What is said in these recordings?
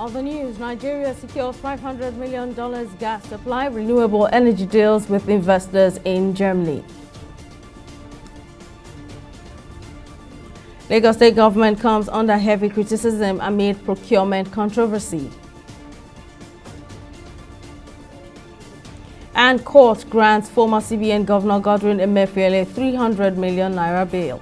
Other news, Nigeria secures $500 million gas supply, renewable energy deals with investors in Germany. Lagos State government comes under heavy criticism amid procurement controversy. And court grants former CBN Governor Godwin Emefiele 300 million naira bail.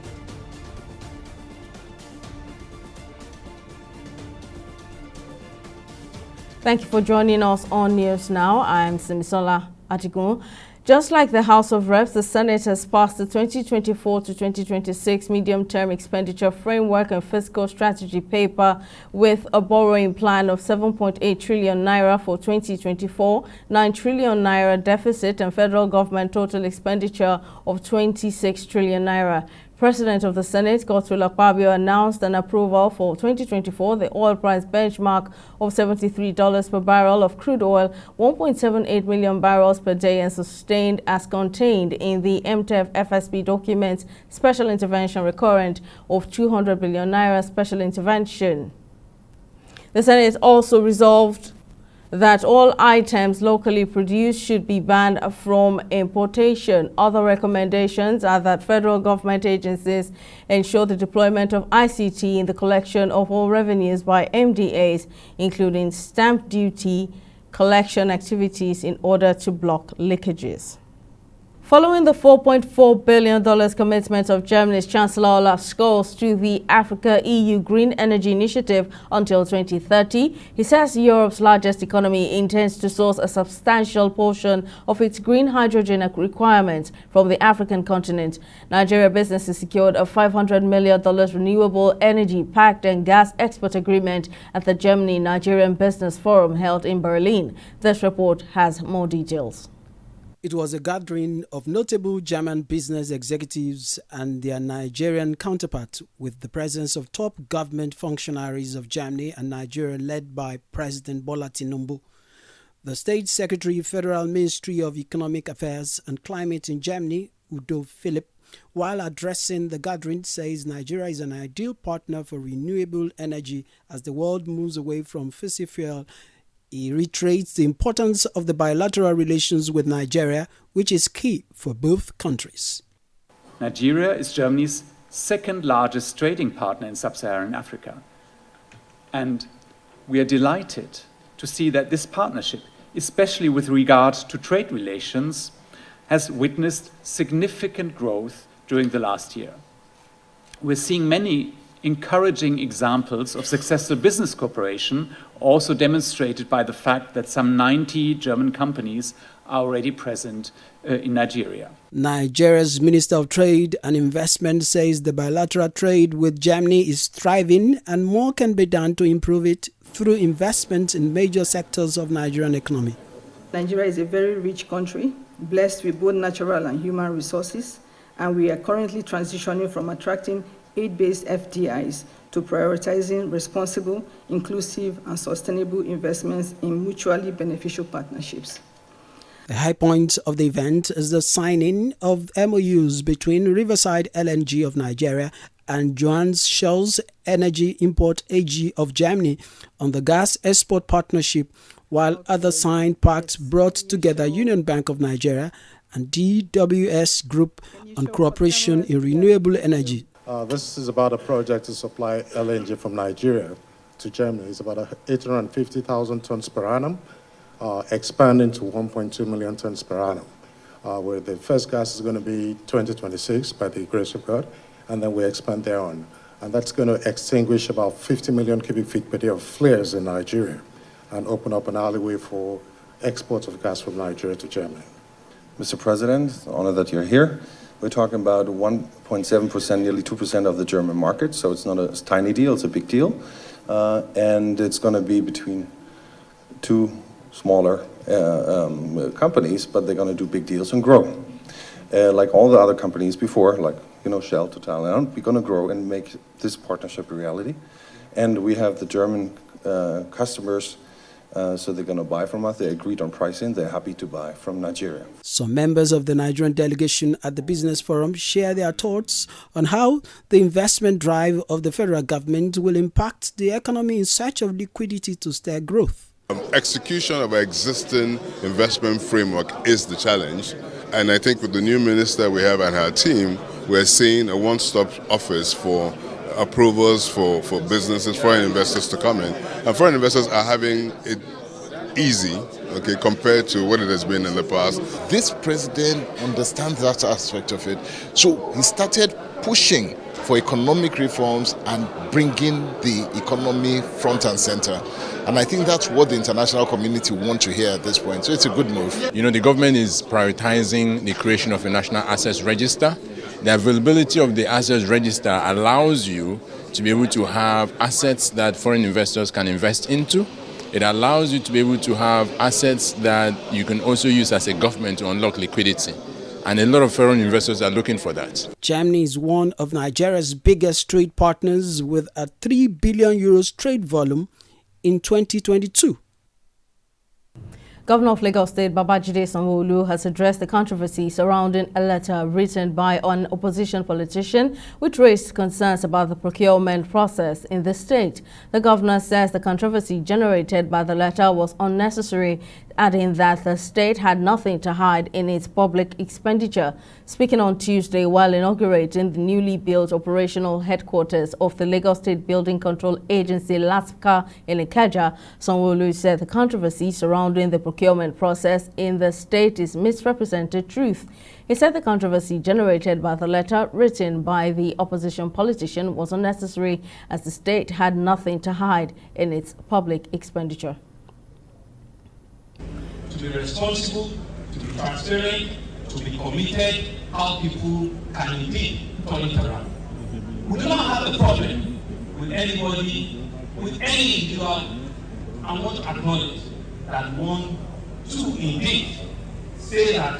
Thank you for joining us on News Now. I'm Simisola Adigun. Just like the House of Reps, the Senate has passed the 2024 to 2026 medium-term expenditure framework and fiscal strategy paper with a borrowing plan of 7.8 trillion naira for 2024, 9 trillion naira deficit, and federal government total expenditure of 26 trillion naira. President of the Senate, Godswill Akpabio, announced an approval for 2024, the oil price benchmark of $73 per barrel of crude oil, 1.78 million barrels per day, and sustained as contained in the MTEF FSP document, special intervention recurrent of 200 billion naira special intervention. The Senate also resolved that all items locally produced should be banned from importation. Other recommendations are that federal government agencies ensure the deployment of ICT in the collection of all revenues by MDAs, including stamp duty collection activities, in order to block leakages. Following the $4.4 billion commitment of Germany's Chancellor Olaf Scholz to the Africa-EU Green Energy Initiative until 2030, he says Europe's largest economy intends to source a substantial portion of its green hydrogen requirements from the African continent. Nigeria businesses secured a $500 million renewable energy pact and gas export agreement at the Germany-Nigerian Business Forum held in Berlin. This report has more details. It was a gathering of notable German business executives and their Nigerian counterparts, with the presence of top government functionaries of Germany and Nigeria led by President Bola Tinubu. The State Secretary, Federal Ministry of Economic Affairs and Climate in Germany, Udo Philipp, while addressing the gathering, says Nigeria is an ideal partner for renewable energy as the world moves away from fossil fuel. He reiterates the importance of the bilateral relations with Nigeria, which is key for both countries. Nigeria is Germany's second largest trading partner in sub-Saharan Africa. And we are delighted to see that this partnership, especially with regard to trade relations, has witnessed significant growth during the last year. We're seeing many encouraging examples of successful business cooperation, also demonstrated by the fact that some 90 German companies are already present in Nigeria. Nigeria's Minister of Trade and Investment says the bilateral trade with Germany is thriving and more can be done to improve it through investment in major sectors of Nigerian economy. Nigeria is a very rich country, blessed with both natural and human resources, and we are currently transitioning from attracting aid-based FDIs to prioritizing responsible, inclusive, and sustainable investments in mutually beneficial partnerships. The high point of the event is the signing of MOUs between Riverside LNG of Nigeria and Johannes Shell's Energy Import AG of Germany on the gas export partnership, while other signed pacts brought together Union Bank of Nigeria and DWS Group on cooperation in renewable energy. This is about a project to supply LNG from Nigeria to Germany. It's about 850,000 tons per annum, expanding to 1.2 million tons per annum, where the first gas is going to be 2026 by the grace of God, and then we expand thereon. And that's going to extinguish about 50 million cubic feet per day of flares in Nigeria and open up an alleyway for exports of gas from Nigeria to Germany. Mr. President, honored that you're here. We're talking about 1.7%, nearly 2% of the German market, so it's not a tiny deal, it's a big deal. And it's going to be between two smaller companies, but they're going to do big deals and grow. Like all the other companies before, like Shell, Total, and we're going to grow and make this partnership a reality. And we have the German customers So they're going to buy from us. They agreed on pricing. They're happy to buy from Nigeria. Some members of the Nigerian delegation at the Business Forum share their thoughts on how the investment drive of the federal government will impact the economy in search of liquidity to stir growth. Execution of our existing investment framework is the challenge, and I think with the new minister we have and her team, we're seeing a one-stop office for approvals for businesses, foreign investors to come in. And foreign investors are having it easy, okay, compared to what it has been in the past. This president understands that aspect of it. So he started pushing for economic reforms and bringing the economy front and center. And I think that's what the international community want to hear at this point. So it's a good move. You know, the government is prioritizing the creation of a national assets register. The availability of the assets register allows you to be able to have assets that foreign investors can invest into. It allows you to be able to have assets that you can also use as a government to unlock liquidity. And a lot of foreign investors are looking for that. Germany is one of Nigeria's biggest trade partners with a 3 billion euros trade volume in 2022. Governor of Lagos State Babajide Sanwo-Olu has addressed the controversy surrounding a letter written by an opposition politician which raised concerns about the procurement process in the state. The governor says the controversy generated by the letter was unnecessary, adding that the state had nothing to hide in its public expenditure. Speaking on Tuesday while inaugurating the newly built operational headquarters of the Lagos State Building Control Agency LASPCA in Ikeja, Sanwo-Olu said the controversy surrounding the procurement process in the state is misrepresented truth. He said the controversy generated by the letter written by the opposition politician was unnecessary as the state had nothing to hide in its public expenditure. To be responsible, to be transparent, to be committed, how people can indeed turn it around. We do not have a problem with anybody, with any individual, and want to acknowledge that one, two, indeed, say that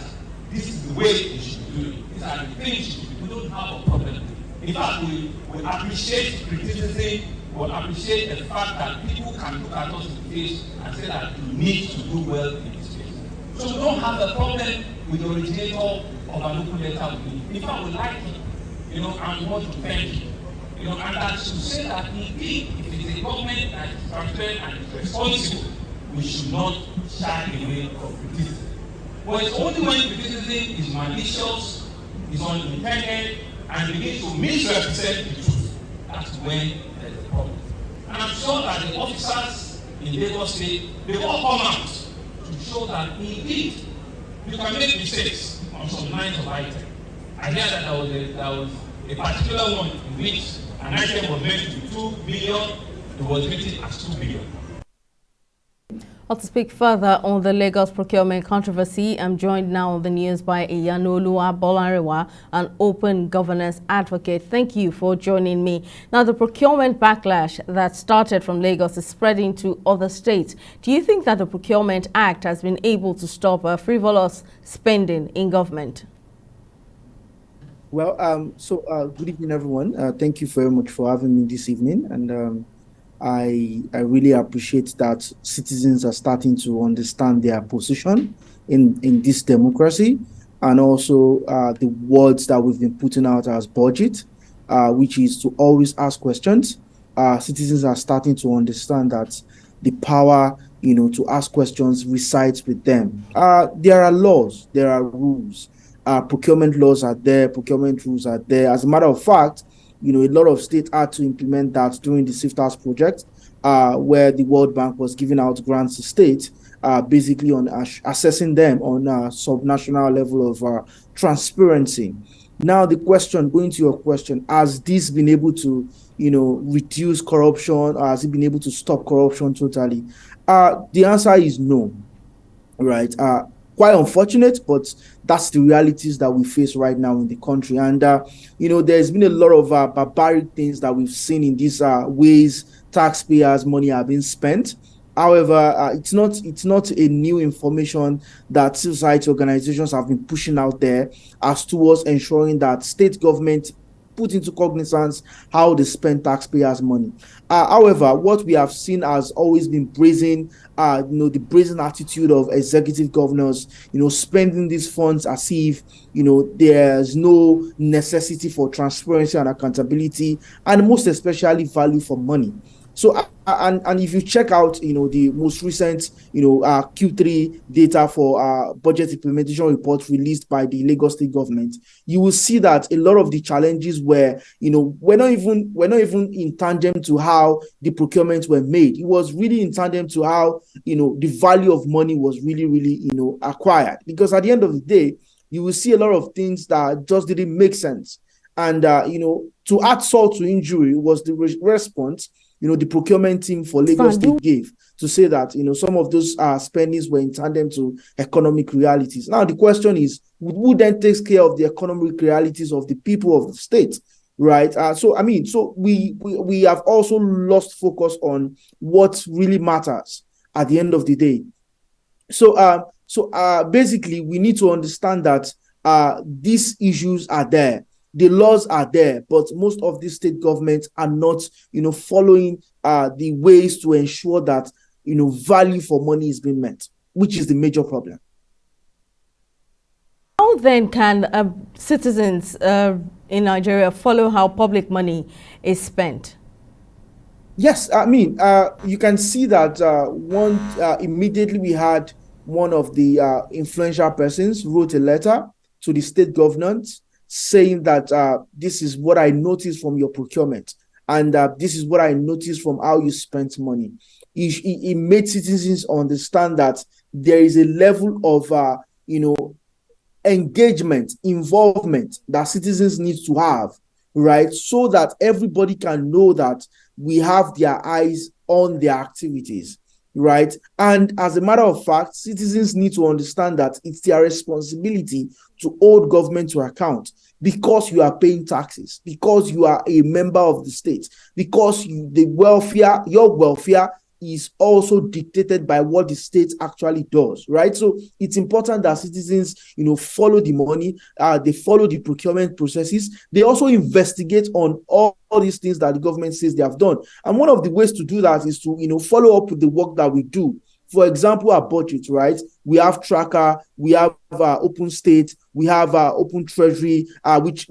this is the way you should do it. These are the things we don't have a problem with. In fact, we appreciate criticism, we appreciate the fact that people can look at us in the face and say that you need to do well in this space. So we don't have a problem with the originator of an open letter. In fact, we like it, and we want to thank you. And that to say that indeed, if it is a government that is transparent and is responsible, we should not shy away from criticism. But it's only when criticism is malicious, is unintended, and begins to misrepresent the truth, that's when there's a problem. And I'm sure that the officers in Lagos State, they all come out to show that indeed you can make mistakes on some lines of items. I hear that there was a particular one in which an item was meant to be 2 billion, it was written as 2 billion. Well, to speak further on the Lagos procurement controversy, I'm joined now on the news by Iyanoluwa Bolarewa, an open governance advocate. Thank you for joining me. Now, the procurement backlash that started from Lagos is spreading to other states. Do you think that the Procurement Act has been able to stop frivolous spending in government? Well, good evening, everyone. Thank you very much for having me this evening. And I really appreciate that citizens are starting to understand their position in this democracy, and also the words that we've been putting out as budget, which is to always ask questions. Citizens are starting to understand that the power, to ask questions resides with them. There are laws, there are rules. Procurement laws are there, procurement rules are there. As a matter of fact, a lot of states had to implement that during the SIFTAS project, where the World Bank was giving out grants to states, basically on assessing them on a subnational level of transparency. Now, the question, going to your question, has this been able to, reduce corruption, or has it been able to stop corruption totally? The answer is no, right? Quite unfortunate, but that's the realities that we face right now in the country. And, there's been a lot of barbaric things that we've seen in these ways taxpayers' money are being spent. However, it's not a new information that civil society organizations have been pushing out there as towards ensuring that state government put into cognizance how they spend taxpayers' money. However, what we have seen has always been brazen, the brazen attitude of executive governors, spending these funds as if, there's no necessity for transparency and accountability, and most especially value for money. So, and if you check out, the most recent, Q3 data for budget implementation report released by the Lagos State government, you will see that a lot of the challenges were, we're not even in tandem to how the procurements were made. It was really in tandem to how, the value of money was really, really, acquired. Because at the end of the day, you will see a lot of things that just didn't make sense. And, to add salt to injury was the response the procurement team for Lagos State gave to say that, some of those spendings were in tandem to economic realities. Now, the question is, who then takes care of the economic realities of the people of the state, right? So we have also lost focus on what really matters at the end of the day. So basically, we need to understand that these issues are there. The laws are there, but most of these state governments are not, following the ways to ensure that, value for money is being met, which is the major problem. How then can citizens in Nigeria follow how public money is spent? Yes, you can see that immediately we had one of the influential persons wrote a letter to the state government saying that this is what I noticed from your procurement, and this is what I noticed from how you spent money. It made citizens understand that there is a level of, engagement, involvement that citizens need to have, right? So that everybody can know that we have their eyes on their activities, right? And as a matter of fact, citizens need to understand that it's their responsibility to hold government to account, because you are paying taxes, because you are a member of the state, because your welfare is also dictated by what the state actually does, right? So it's important that citizens, follow the money, they follow the procurement processes. They also investigate on all these things that the government says they have done. And one of the ways to do that is to, follow up with the work that we do. For example, our budget, right? We have Tracker, we have Open State, we have Open Treasury, which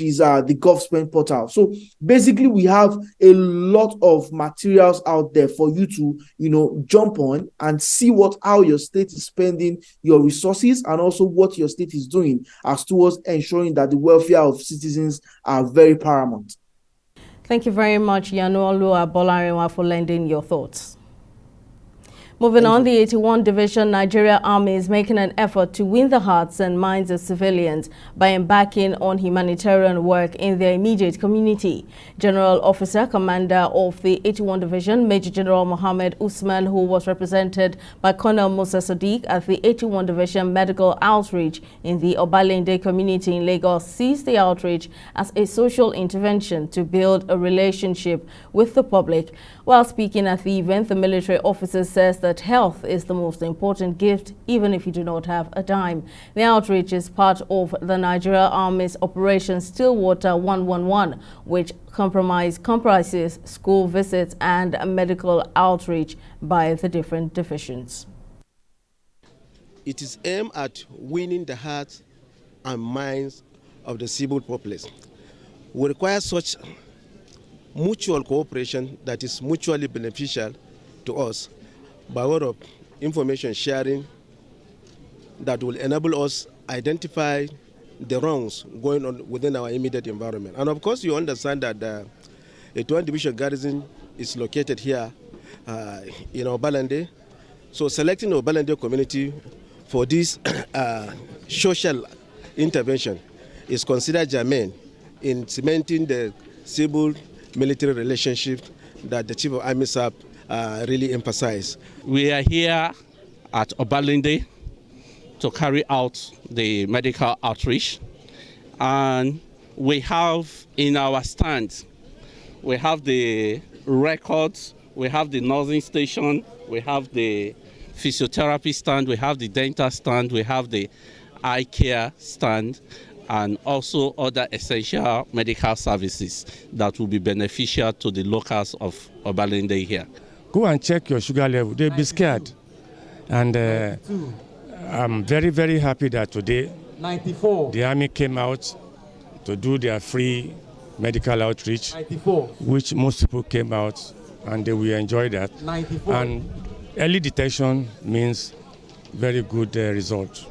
is the GovSpend portal. So basically, we have a lot of materials out there for you to, jump on and see how your state is spending your resources, and also what your state is doing as towards ensuring that the welfare of citizens are very paramount. Thank you very much, Yanuolu Abolarinwa, for lending your thoughts. Moving on, the 81 Division Nigeria Army is making an effort to win the hearts and minds of civilians by embarking on humanitarian work in their immediate community. General Officer Commander of the 81 Division, Major General Mohammed Usman, who was represented by Colonel Musa Sadiq at the 81 Division Medical Outreach in the Obalende community in Lagos, sees the outreach as a social intervention to build a relationship with the public. While speaking at the event, the military officer says that health is the most important gift, even if you do not have a dime. The outreach is part of the Nigeria Army's Operation Stillwater 111, which comprises school visits and medical outreach by the different divisions. It is aimed at winning the hearts and minds of the civil populace. We require such mutual cooperation that is mutually beneficial to us, by way of information sharing that will enable us identify the wrongs going on within our immediate environment. And of course, you understand that the 81 Division Garrison is located here in Obalende. So selecting the Obalende community for this social intervention is considered germane in cementing the civil-military relationship that the Chief of Army Staff really emphasize. We are here at Obalende to carry out the medical outreach, and we have in our stand, we have the records, we have the nursing station, we have the physiotherapy stand, we have the dental stand, we have the eye care stand, and also other essential medical services that will be beneficial to the locals of Obalende here. Go and check your sugar level. They'll be scared. And I'm very, very happy that today 94. The army came out to do their free medical outreach, 94. which most people came out and they will enjoy that. 94. And early detection means very good result.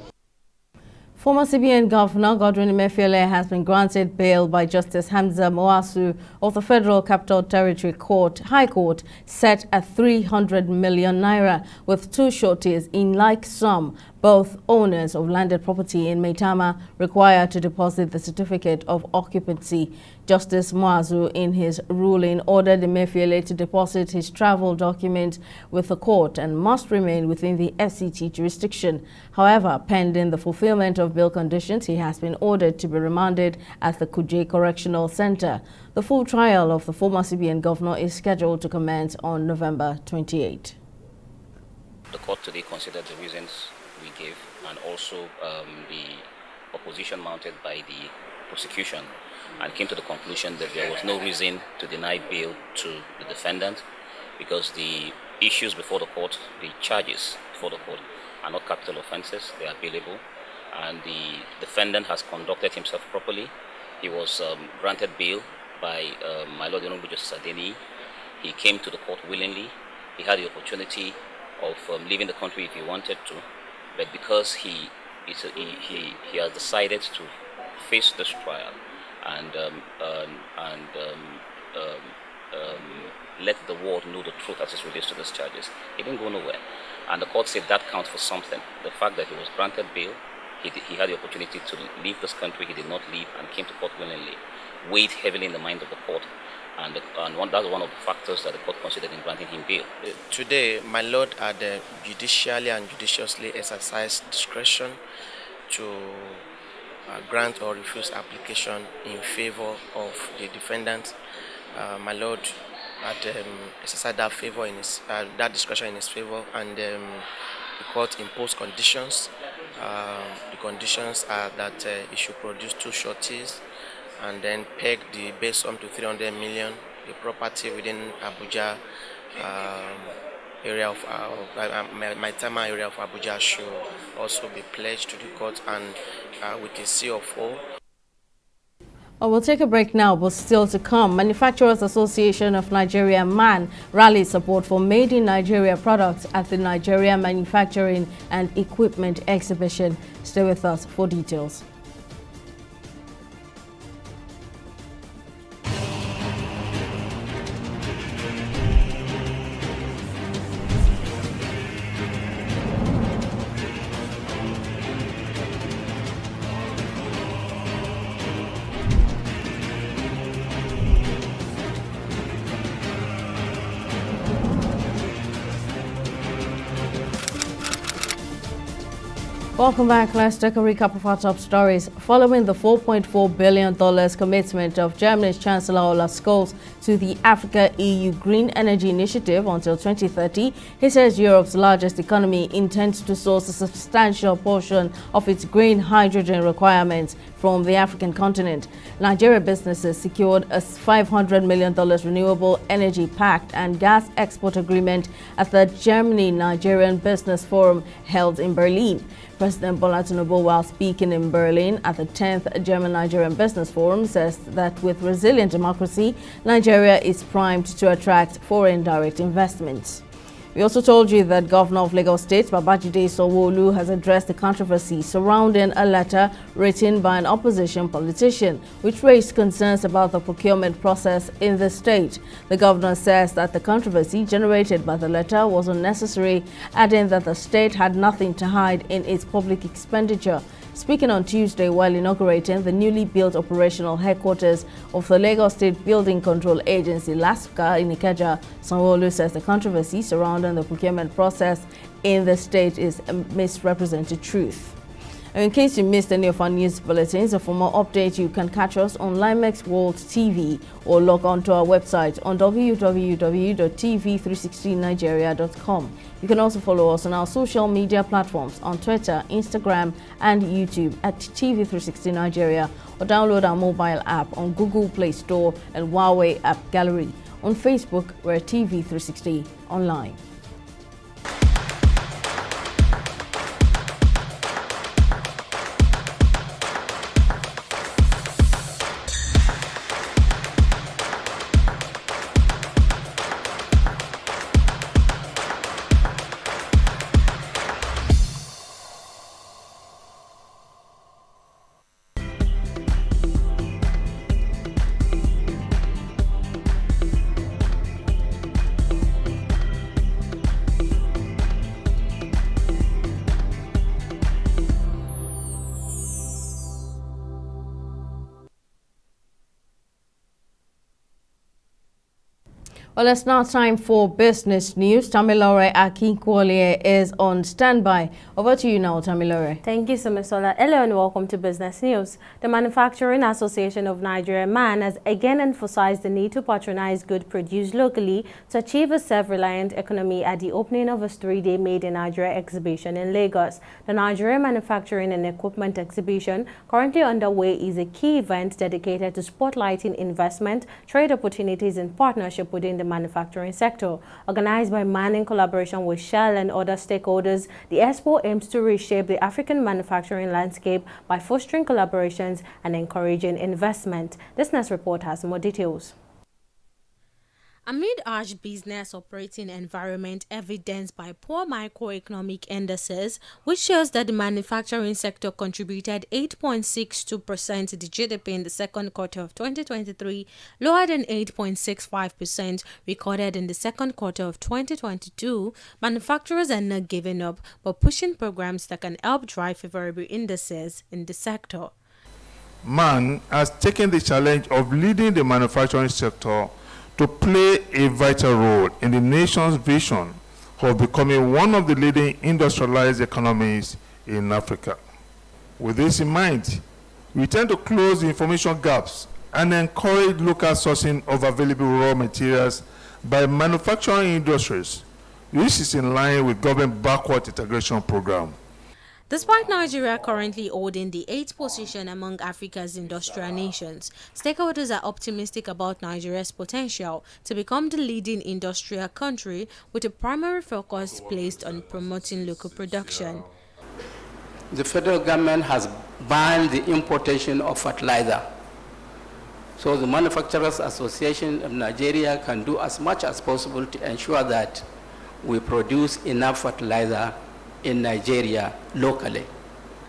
Former CBN Governor Godwin Emefiele has been granted bail by Justice Hamza Mowasu of the Federal Capital Territory High Court, set at 300 million naira, with two sureties in like sum. Both owners of landed property in Maitama required to deposit the certificate of occupancy. Justice Mowasu, in his ruling, ordered Emefiele to deposit his travel document with the court and must remain within the FCT jurisdiction. However, pending the fulfillment of bail conditions, he has been ordered to be remanded at the Kuje Correctional Center. The full trial of the former CBN governor is scheduled to commence on November 28. The court today considered the reasons we gave and also the opposition mounted by the prosecution, and came to the conclusion that there was no reason to deny bail to the defendant because the issues before the court, the charges before the court, are not capital offenses, they are bailable, and the defendant has conducted himself properly. He was granted bail by my Lord Honorable Justice Adeni. He came to the court willingly. He had the opportunity of leaving the country if he wanted to, but because he has decided to face this trial and let the world know the truth as it relates to these charges, he didn't go nowhere. And the court said that counts for something. The fact that he was granted bail, he had the opportunity to leave this country, he did not leave and came to court willingly, weighed heavily in the mind of the court. And that's one of the factors that the court considered in granting him bail. Today, my Lord had judicially and judiciously exercised discretion to grant or refuse application in favor of the defendant. My Lord had exercised that favor in his that discretion in his favor, and the court imposed conditions. The conditions are that he should produce two sureties and then peg the base sum to 300 million. The property within Abuja area of Maitama area of Abuja should also be pledged to the court, and with a C of O. Well, we'll take a break now, but still to come. Manufacturers Association of Nigeria MAN rallied support for Made in Nigeria products at the Nigeria Manufacturing and Equipment Exhibition. Stay with us for details. Welcome back. Let's take a recap of our top stories. Following the $4.4 billion commitment of Germany's Chancellor Olaf Scholz to the Africa-EU Green Energy Initiative until 2030, he says Europe's largest economy intends to source a substantial portion of its green hydrogen requirements from the African continent. Nigeria businesses secured a $500 million renewable energy pact and gas export agreement at the Germany-Nigerian Business Forum held in Berlin. President Bola Tinubu, while speaking in Berlin at the 10th German-Nigerian Business Forum, says that with resilient democracy, Nigeria is primed to attract foreign direct investments. We also told you that Governor of Lagos State, Babajide Sanwo-Olu, has addressed the controversy surrounding a letter written by an opposition politician, which raised concerns about the procurement process in the state. The governor says that the controversy generated by the letter was unnecessary, adding that the state had nothing to hide in its public expenditure. Speaking on Tuesday while inaugurating the newly built operational headquarters of the Lagos State Building Control Agency, LASPCA, in Ikeja, Sanwo-Olu says the controversy surrounding the procurement process in the state is a misrepresented truth. And in case you missed any of our news bulletins, or for more updates, you can catch us on Limex World TV or log on to our website on www.tv360nigeria.com. You can also follow us on our social media platforms on Twitter, Instagram, and YouTube at TV360 Nigeria, or download our mobile app on Google Play Store and Huawei App Gallery. On Facebook, we're TV360 Online. Well, it's now time for business news. Tamilore Akinkwole is on standby. Over to you now, Tamilore. Thank you, Simisola. Hello and welcome to Business News. The Manufacturing Association of Nigeria, MAN, has again emphasized the need to patronize goods produced locally to achieve a self-reliant economy at the opening of a 3-day Made in Nigeria exhibition in Lagos. The Nigeria Manufacturing and Equipment Exhibition, currently underway, is a key event dedicated to spotlighting investment, trade opportunities, and partnership within the manufacturing sector. Organized by MAN in collaboration with Shell and other stakeholders, the expo aims to reshape the African manufacturing landscape by fostering collaborations and encouraging investment. This next report has more details. Amid harsh business operating environment evidenced by poor macroeconomic indices, which shows that the manufacturing sector contributed 8.62% to the GDP in the second quarter of 2023, lower than 8.65% recorded in the second quarter of 2022, manufacturers are not giving up but pushing programs that can help drive favorable indices in the sector. MAN has taken the challenge of leading the manufacturing sector to play a vital role in the nation's vision of becoming one of the leading industrialized economies in Africa. With this in mind, we tend to close the information gaps and encourage local sourcing of available raw materials by manufacturing industries. This is in line with government backward integration program. Despite Nigeria currently holding the 8th position among Africa's industrial nations, stakeholders are optimistic about Nigeria's potential to become the leading industrial country, with a primary focus placed on promoting local production. The federal government has banned the importation of fertilizer. So the Manufacturers Association of Nigeria can do as much as possible to ensure that we produce enough fertilizer in Nigeria locally.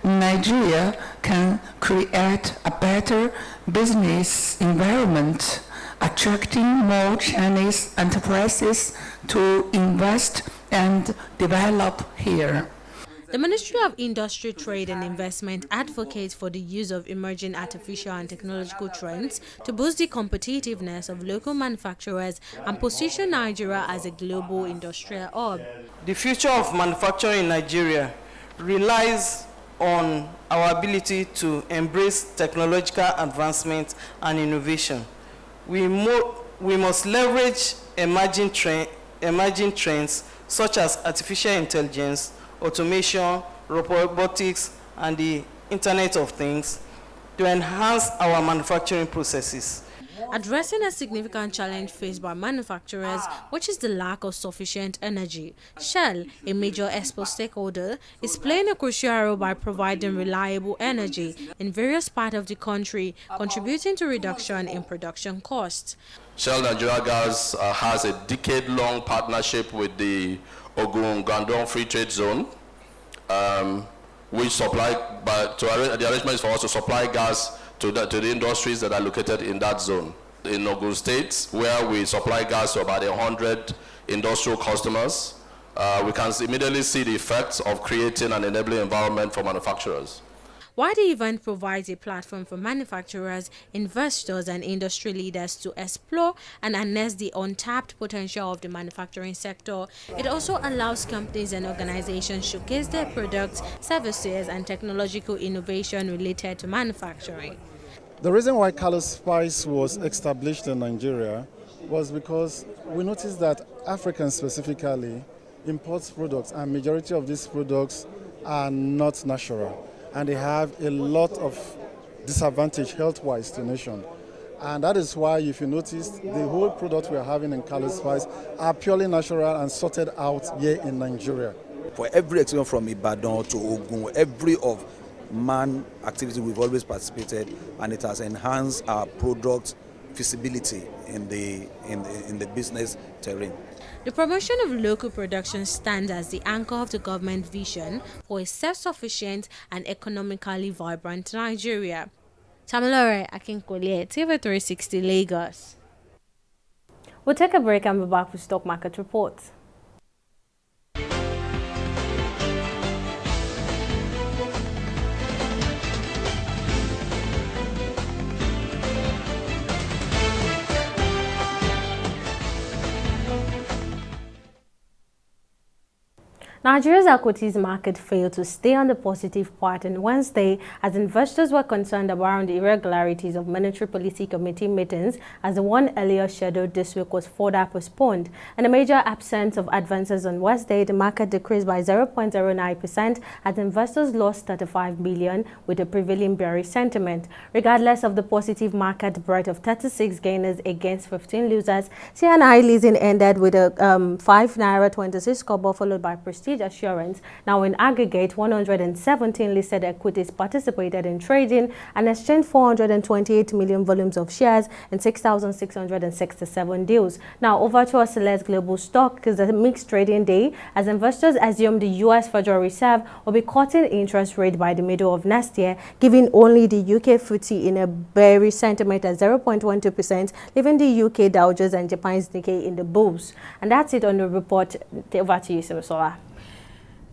Nigeria can create a better business environment, attracting more Chinese enterprises to invest and develop here. The Ministry of Industry, Trade and Investment advocates for the use of emerging artificial and technological trends to boost the competitiveness of local manufacturers and position Nigeria as a global industrial hub. The future of manufacturing in Nigeria relies on our ability to embrace technological advancement and innovation. We must leverage emerging trends such as artificial intelligence, automation, robotics, and the Internet of Things to enhance our manufacturing processes. Addressing a significant challenge faced by manufacturers, which is the lack of sufficient energy, Shell, a major export stakeholder, is playing a crucial role by providing reliable energy in various parts of the country, contributing to reduction in production costs. Shell Nigeria Gas has a decade-long partnership with the Ogun-Gandon Free Trade Zone, which supply, the arrangement is for us to supply gas to the industries that are located in that zone. In Ogun State, where we supply gas to about 100 industrial customers, we can immediately see the effects of creating an enabling environment for manufacturers. while the event provides a platform for manufacturers, investors, and industry leaders to explore and harness the untapped potential of the manufacturing sector. It also allows companies and organizations showcase their products, services, and technological innovation related to manufacturing. The reason why Kano Spice was established in Nigeria was because we noticed that Africans specifically import products, and majority of these products are not natural, and they have a lot of disadvantage health-wise to the nation. And that is why, if you notice, the whole product we are having in Kano Spice are purely natural and sorted out here in Nigeria. For every experience from Ibadan to Ogun, every of man activity we've always participated, and it has enhanced our product feasibility in the business terrain. The promotion of local production stands as the anchor of the government vision for a self-sufficient and economically vibrant Nigeria. Tamilore Akinkole, TV360 Lagos. We'll take a break and be back with stock market reports. Nigeria's equities market failed to stay on the positive part on Wednesday as investors were concerned about the irregularities of Monetary Policy Committee meetings as the one earlier scheduled this week was further postponed. And a major absence of advances on Wednesday, the market decreased by 0.09% as investors lost 35 million with the prevailing bearish sentiment. Regardless of the positive market breadth of 36 gainers against 15 losers, CNI leasing ended with a 5 naira 26 kobo followed by Prestige Assurance. Now in aggregate, 117 listed equities participated in trading and exchanged 428 million volumes of shares in 6,667 deals. Now over to our select global stock is a mixed trading day as investors assume the U.S. Federal Reserve will be cutting interest rate by the middle of next year, giving only the UK FTSE in a bearish sentiment at 0.12%, leaving the UK Dow Jones and Japan's Nikkei in the bulls. And that's it on the report. Over to you, Simisola.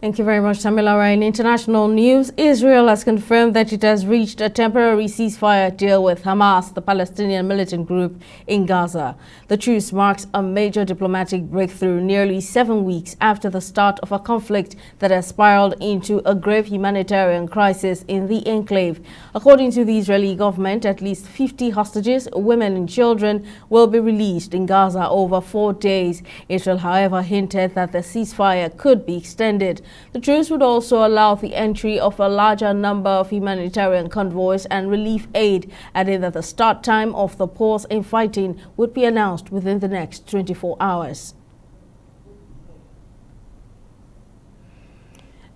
Thank you very much, Tamilore. In international news, Israel has confirmed that it has reached a temporary ceasefire deal with Hamas, the Palestinian militant group in Gaza. The truce marks a major diplomatic breakthrough nearly 7 weeks after the start of a conflict that has spiraled into a grave humanitarian crisis in the enclave. According to the Israeli government, at least 50 hostages, women and children, will be released in Gaza over 4 days. Israel, however, hinted that the ceasefire could be extended. The truce would also allow the entry of a larger number of humanitarian convoys and relief aid, adding that the start time of the pause in fighting would be announced within the next 24 hours.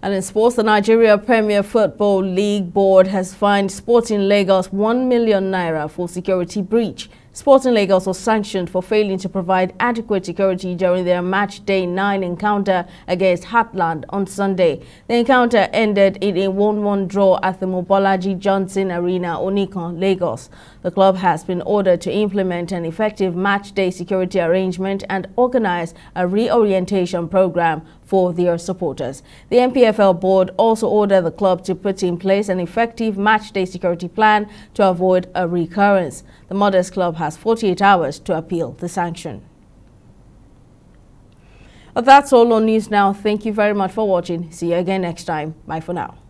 And in sports, the Nigeria Premier Football League Board has fined Sporting Lagos 1 million naira for security breach. Sporting Lagos was sanctioned for failing to provide adequate security during their match day 9 encounter against Heartland on Sunday. The encounter ended in a 1-1 draw at the Mobolaji Johnson Arena, Onikan, Lagos. The club has been ordered to implement an effective match day security arrangement and organize a reorientation program for their supporters. The MPFL board also ordered the club to put in place an effective match day security plan to avoid a recurrence. The Modest Club has 48 hours to appeal the sanction. Well, that's all on News Now. Thank you very much for watching. See you again next time. Bye for now.